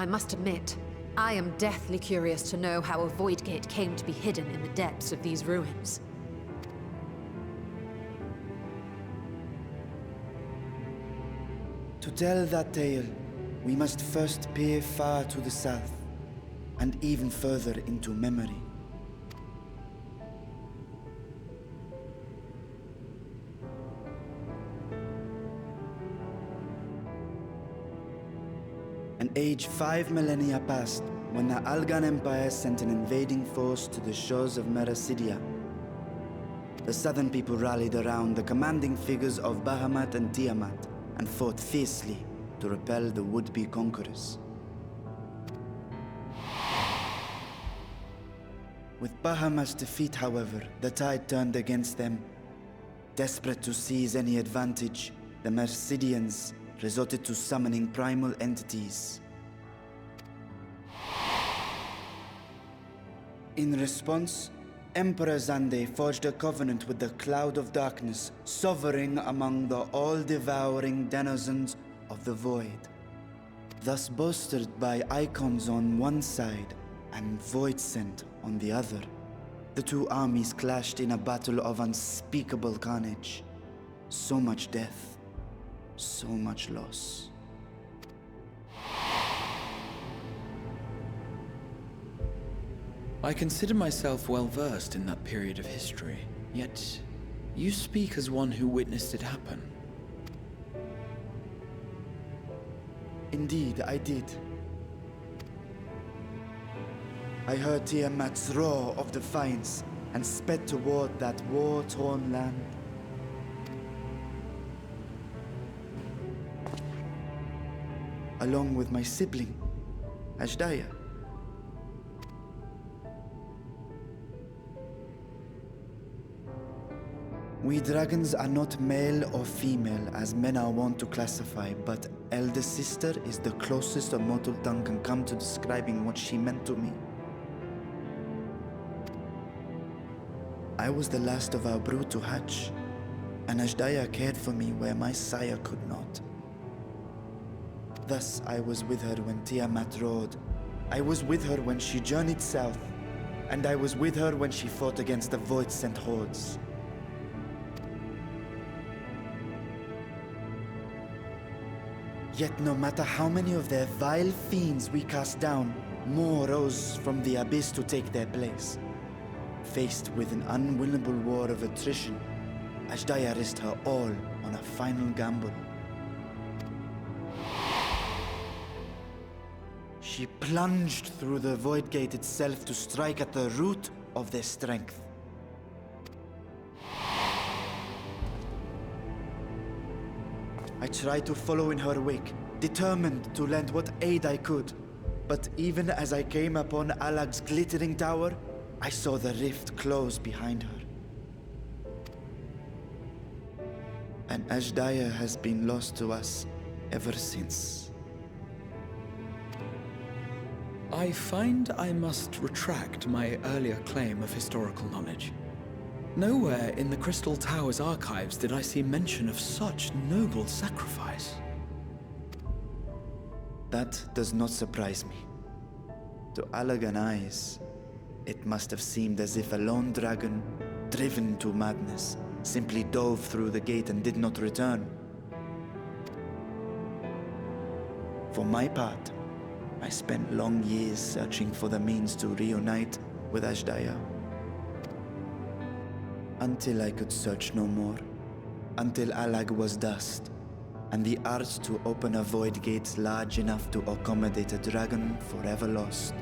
I must admit, I am deathly curious to know how a void gate came to be hidden in the depths of these ruins. To tell that tale, we must first peer far to the south, and even further into memory. An age 5 millennia passed when the Algan Empire sent an invading force to the shores of Meracidia. The southern people rallied around the commanding figures of Bahamut and Tiamat and fought fiercely to repel the would-be conquerors. With Bahamut's defeat, however, the tide turned against them. Desperate to seize any advantage, the Mercidians resorted to summoning primal entities. In response, Emperor Zande forged a covenant with the Cloud of Darkness, sovereign among the all-devouring denizens of the Void. Thus bolstered by icons on one side and Voidsent on the other, the two armies clashed in a battle of unspeakable carnage. So much death, so much loss. I consider myself well-versed in that period of history, yet you speak as one who witnessed it happen. Indeed, I did. I heard Tiamat's roar of defiance and sped toward that war-torn land. Along with my sibling, Ashdaya. We dragons are not male or female as men are wont to classify, but elder sister is the closest a mortal tongue can come to describing what she meant to me. I was the last of our brood to hatch, and Ashdaya cared for me where my sire could not. Thus I was with her when Tiamat roared. I was with her when she journeyed south, and I was with her when she fought against the Void-sent hordes. Yet no matter how many of their vile fiends we cast down, more rose from the abyss to take their place. Faced with an unwinnable war of attrition, Ashdaya risked her all on a final gamble. She plunged through the Void Gate itself to strike at the root of their strength. I tried to follow in her wake, determined to lend what aid I could. But even as I came upon Alag's glittering tower, I saw the rift close behind her. And Ashdaya has been lost to us ever since. I find I must retract my earlier claim of historical knowledge. Nowhere in the Crystal Tower's archives did I see mention of such noble sacrifice. That does not surprise me. To Allagan eyes, it must have seemed as if a lone dragon, driven to madness, simply dove through the gate and did not return. For my part, I spent long years searching for the means to reunite with Ashdaya. Until I could search no more. Until Alag was dust, and the art to open a void gate large enough to accommodate a dragon forever lost.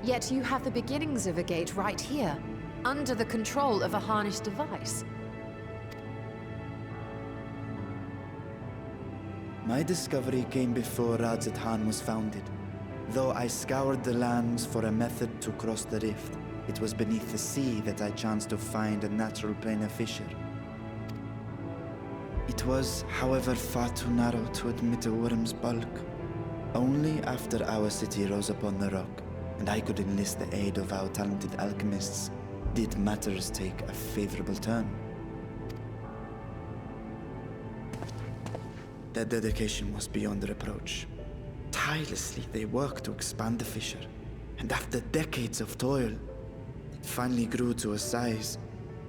Yet you have the beginnings of a gate right here, under the control of a harnessed device. My discovery came before Radzit Han was founded. Though I scoured the lands for a method to cross the rift, it was beneath the sea that I chanced to find a natural planar fissure. It was, however, far too narrow to admit a worm's bulk. Only after our city rose upon the rock, and I could enlist the aid of our talented alchemists, did matters take a favorable turn. Their dedication was beyond reproach. Tirelessly they worked to expand the fissure, and after decades of toil, it finally grew to a size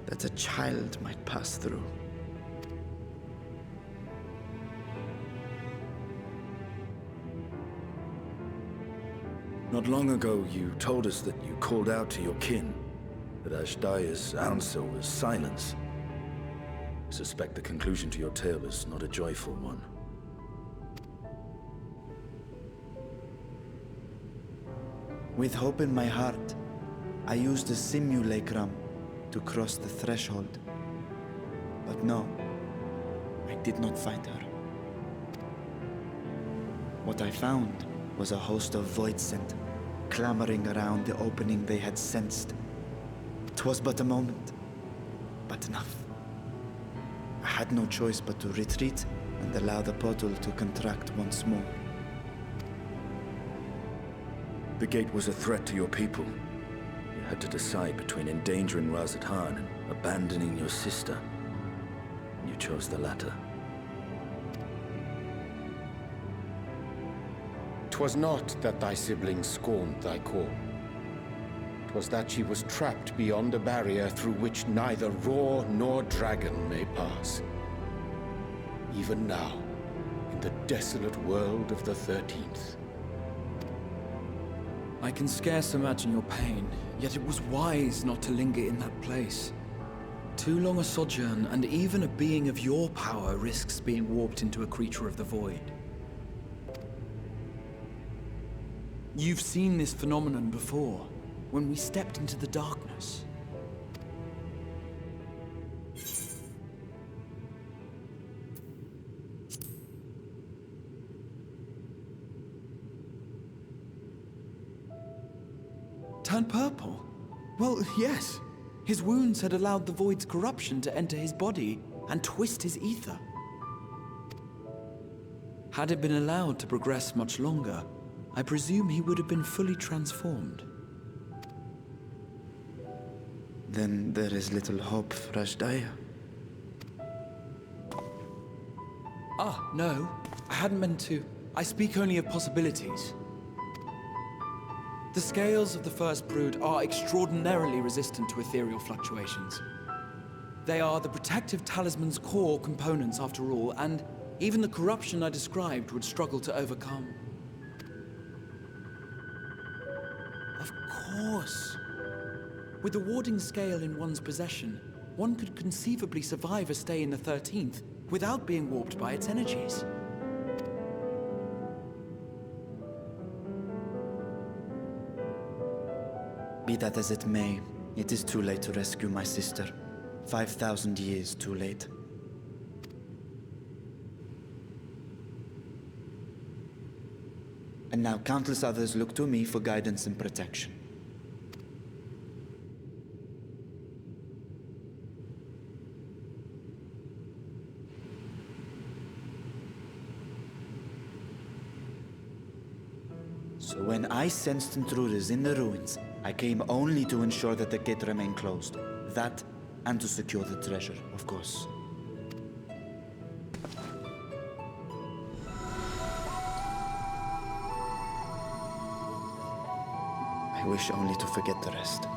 that a child might pass through. Not long ago, you told us that you called out to your kin, that Ashdaya's answer was silence. I suspect the conclusion to your tale is not a joyful one. With hope in my heart, I used the simulacrum to cross the threshold. But no, I did not find her. What I found was a host of voidsent, clamoring around the opening they had sensed. 'Twas but a moment, but enough. I had no choice but to retreat and allow the portal to contract once more. The gate was a threat to your people. You had to decide between endangering Razathan and abandoning your sister. You chose the latter. 'Twas not that thy siblings scorned thy call. 'Twas that she was trapped beyond a barrier through which neither roar nor dragon may pass. Even now, in the desolate world of the 13th. I can scarce imagine your pain, yet it was wise not to linger in that place. Too long a sojourn, and even a being of your power risks being warped into a creature of the void. You've seen this phenomenon before, when we stepped into the darkness. Turned purple? Well, yes. His wounds had allowed the void's corruption to enter his body and twist his ether. Had it been allowed to progress much longer, I presume he would have been fully transformed. Then there is little hope for Ashdaya. Ah, no. I hadn't meant to. I speak only of possibilities. The scales of the First Brood are extraordinarily resistant to ethereal fluctuations. They are the protective talisman's core components after all, and even the corruption I described would struggle to overcome. Of course. With the warding scale in one's possession, one could conceivably survive a stay in the 13th without being warped by its energies. Be that as it may, it is too late to rescue my sister. 5,000 years too late. And now countless others look to me for guidance and protection. So when I sensed intruders in the ruins, I came only to ensure that the gate remained closed. That, and to secure the treasure, of course. I wish only to forget the rest.